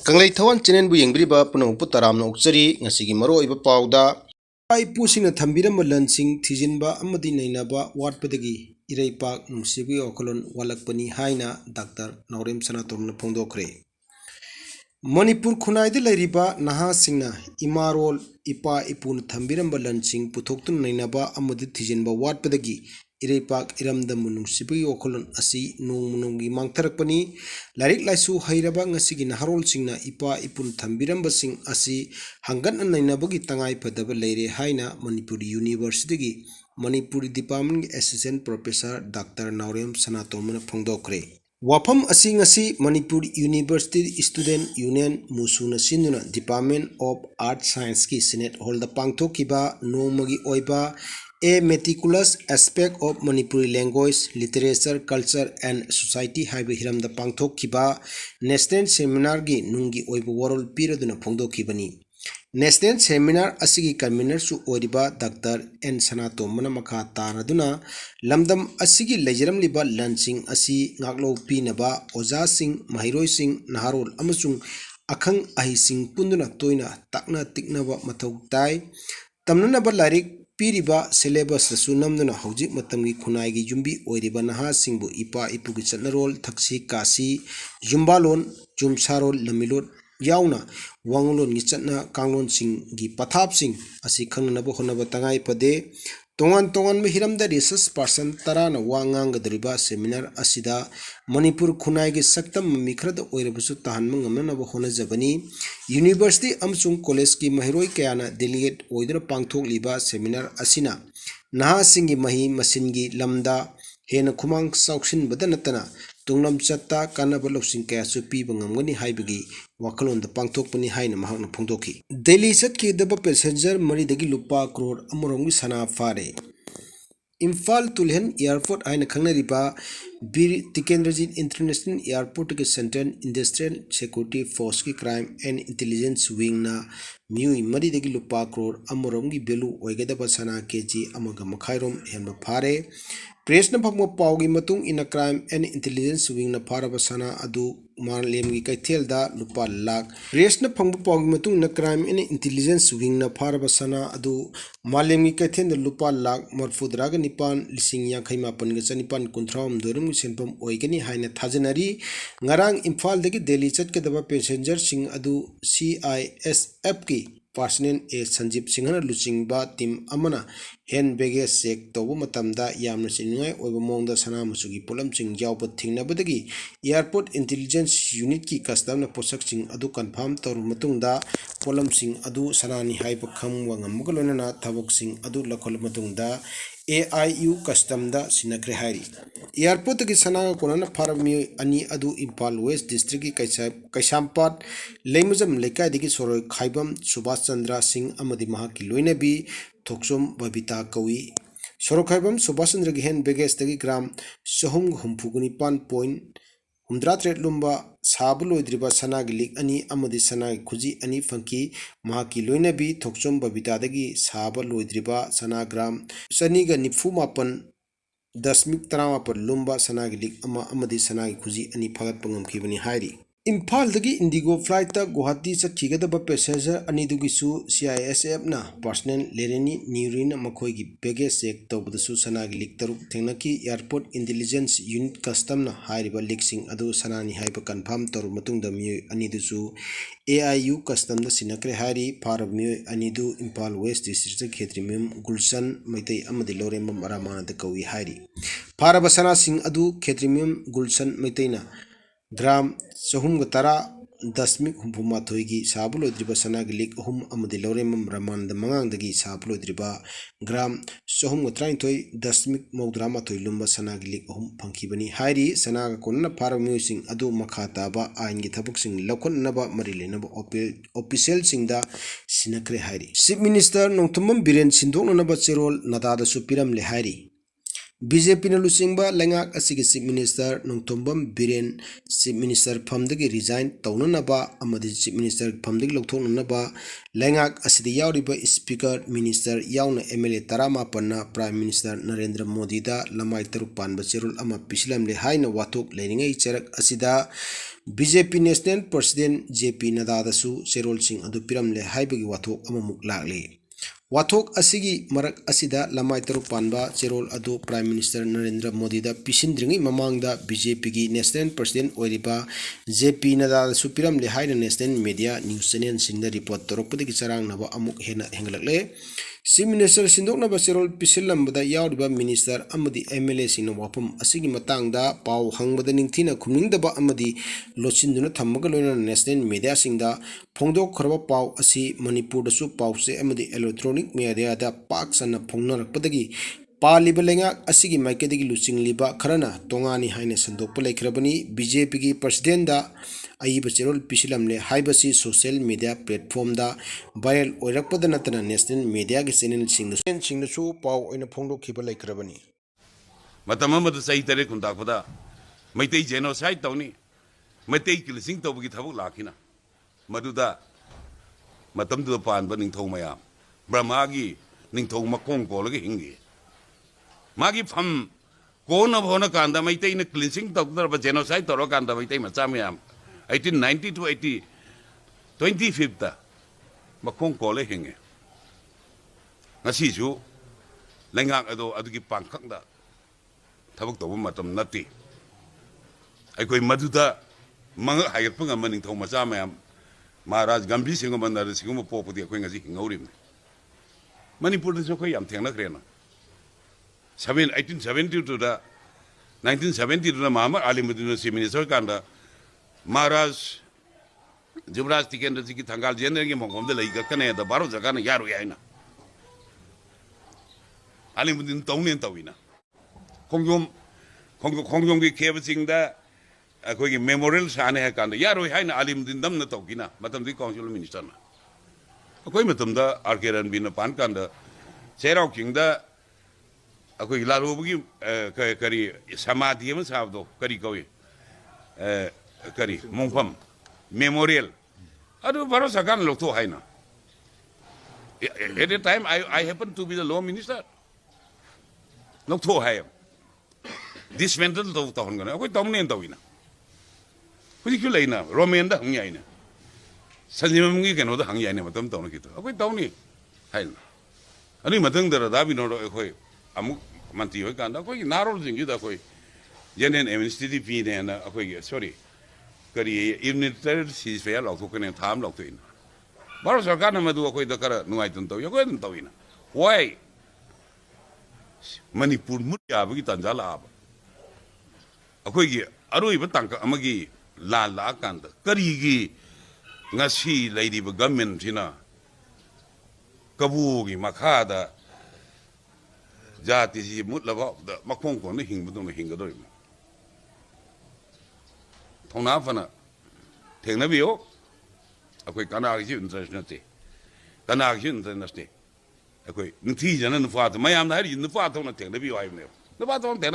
Kanglei Thawan channel bu yengbiriba punang pu taramna ukchari ngasigi maro iba pawda ai pusina thambiramba lansing thijinba amadi nainaba watpadagi Leibak nungsibi okolon walakpani haina Dr. Naurem Sanatorna phongdokre. Manipur khunai lairiba naha singna imarol ipa ipun thambiramba lansing puthoktum nainaba amadi thijinba watpadagi Leibak iramda munungsibi okolon asi nungmunungi mangtharakpani larik laisu hairaba ngasigi naharol singna ipa ipun thambiramba sing asi hangan nainabagi tangai phadaba leire haina Manipur University gi Manipur Department Assistant Professor Dr. Naurem Sanatorna phongdokre. Wafam asi ngasi Manipur University Student Union musuna sinduna Department of Art Science ki Senate Hall da pangthokiba nomagi oiba a meticulous aspect of Manipuri language, literature, culture and society haiba hiram da pangthokiba national seminar gi nungi oiba world perioduna phongdokibani. National seminar asigi convener su oriba Dr. N Sanatomana makha taraduna lamdam asigi lejaram liba lansing asi ngaklo pinaba oja sing mahiroi sing naharol amasung akhang ahi sing punduna toina takna tiknaba mathau tai tamnanaba larik piriba syllabus su namduna hojik matamgi khunai gi jumbi oiriba naha singbu ipa ipugi chatnarol thaksi kasi jumbalon jumsarol lamilot yauna wanglon gi chatna kanglon sing gi pathap sing asi khangnaba honaba tangai pade tongan hiramda research person tarana wangang gadriba seminar asida Manipur khunai gi saktam mikhrada oirabusu tahanma ngamnaba hona jabani university amsung college ki mahiroi kayana delegate oidra pangthok liba seminar asina naha singi mahi masingi lamda hena khumang sauksin badanatana tunglam chatta kanaba lopsing kaya su piba ngamgani haibagi wakalonda pangthokpani haina mahakna phongdokhi. Delhi chatki daba passenger maridagi lupa crore amoromgi sana fare. Imphal Tulhen Airport aina khangnariba Bir Tikendrajit International Airport ke Central Industrial Security Force ki Crime and Intelligence Wing na miui maridagi lupa crore amoromgi belu oigadaba sana keji amaga makhairom henba phare. Press na phangma pawgi matung ina Crime and Intelligence Wing na pharaba sana adu marlemgi kaithelda lupa lakh. Press na phangma pawgi matung ina Crime and Intelligence Wing na pharaba sana adu marlemgi kaithelda lupa lakh marfudraga nipan lising yakhai mapan ga chanipan kunthram dorum senpam oigani haina thajanari ngarang Imphal dagi Delhi chatkadaba passenger sing adu CISF ki Personnel A Sanjeev Singhana luchingba team amana hand baggage check tobu matamda yamna singai oiba mongda sana musugi polam sing jawpa thingnabadagi airport intelligence unit ki custom na posak sing adu confirm toru matungda polam sing adu sanani haiba khamwa ngamgalona thabok sing adu lakhol matungda AIU custom da sinakre hairi airport ki sana konana farami ani adu Imphal West district ki Kaisampat Leimujam lekai digi soroi khaibam Subhash Chandra Singh amadi mahaki loinabi Thoksom Babita kawi sorokhaibam Subhash Chandra gi hand baggage dagi gram sohum humpuguni pan point 103 lumba sabulodriba sanagi lik ani amadi sanagi khuji ani fanki mahaki loinabi Thoksom Babita dagi sabalodriba sanagram saniga nifu mapan dasmik taramapan lumba sanagi lik amadi sanagi khuji ani phagat pangam khibani hairi. Imphal dagi Indigo flight ta Guwahati chatkigadaba passenger anidugisu CISF na personal lereni niurin makhoigi baggage check tawbadasu sanagi lik taruk thengnaki airport intelligence unit custom na hairiba leaksing adu sanani haiba confirm taru matungda mioi anidusu AIU custom da sinakre hairi pharab mioi anidu Imphal West district khetrimim Gulshan Maitai amadi Loremam Aramana da kawi hairi pharaba sana sing adu khetrimim Gulshan Maitaina gram sohum tara dasmik humpumathoigi sabulodriba sanagi lik hum amadi Loremam Raman da mangangdagi sabulodriba gram sohum trainthoi dasmik maudramathoi lumba sanagi lik hum phangkhibani hairi sanaga konna pharamyusing adu makha taba aingi thabuksing lakhonnaba marilenaba official singda sinakre hairi. Chief Minister Nongthumam Biren Sindhoknanaba cherol nadada su piramle hairi. BJP na luchingba lengak asigi Chief Minister Nongthombam Biren Chief Minister famdagi resign taunanaba amadi Chief Minister famdagi lokthoknanaba lengak asidi yauriba Speaker Minister yauna MLA Taramapanna Prime Minister Narendra Modi da lamai taruk panba cherul ama pisilamle haina wathok leiringai cherak asida BJP National President JP Nada dasu cherol sing adu piramle haibagi wathok amamuk lakle Wathok asigi marak asida lamai taruk panba cherol adu Prime Minister Narendra Modi da pisindringi mamangda BJP gi National President oiriba JP Nada supiram le haina National Media News Channel singda report torokpadi charang naba amuk hena henglakle Chief Minister sindoknaba cherol pisilambada yauriba minister amadi MLA singna wapam asigi matangda pau hangbada ningthina khumningdaba amadi lochinduna thammaga loina National Media singda phongdok kharba pau asi Manipur da su pau se amadi electronic media da pak sana phongnarakpadagi paliba lengak asigi maikadagi luchingliba kharana tongani haina sandokpa laikhrabani BJP gi president da aiba cherol pisilamle haibasi social media platform da viral oirakpada natana national media gi channel singda su pau oina phongdok khiba laikhrabani matam amada sai tare kuntakpada maitai genocide tawni maitai killing tawgi thabuk lakhina maduda matam du pan ba ningthau mayam brahmagi ningthau makong kolagi hingi magi pham kona bhona kanda maitai na cleansing tawdar ba genocide toro kanda maitai macha mayam 1890 to 80 25th ta makong kole hingi ngasi ju lengak ado adugi pangkhak da thabuk tawba matam nati ai koi maduda mang hayat panga maning thau macha mayam Maharaj Gambhir Singh Mandar Singh Popudi koi ngaji hingaurim Manipur da koi yam thengna krena 1872 to da 1970 to da Muhammad Ali Muddin Chief Minister kanda Maharaj Jibraj Tikendra ji ki thangal jener ge mongom de lai ka kane da baro jaga na yaru yaina Ali Muddin tawnen tawina kongyom ge kheba singda akogi memorial sane ha kanda yaro haina alim din dam na tokina matam di council minister na akoi matam da arkeran bin pan kanda serau kingda akoi laru bugi kari samadhi ma sabdo kari kowi kari mongpam memorial adu baro sakan lokto haina at the time I happen to be the law minister lokto hay dismantle to tahon gana akoi tamne tawina Kuli kula ina, Roman da hangya ina. Sanjimam gi keno da hangya ina matam tawna kito. Akoi tawni, hai na. Ani matang dara da bino do akoi amuk manti hoi kanda akoi narol jingi da akoi jenen amnesty pi ne na akoi sorry. Kari united ceasefire lok to kene tham lok to ina. Baro sarkar na madu akoi da kara nuai tun taw akoi tun taw ina. Why? Manipur mut ya bagi tanjala aba. Akoi gi aroi ba tangka amagi la la kanda karigi ngasi lady ba government sina kabugi makhada jati si mutlaba da makong ko ne hingbu no hingado thongna fana thengna biyo akoi kana gi international te kana gi international te akoi nthi jana nu fa mayam na ri nu fa thongna thengna biyo ai ne nu fa thong thengna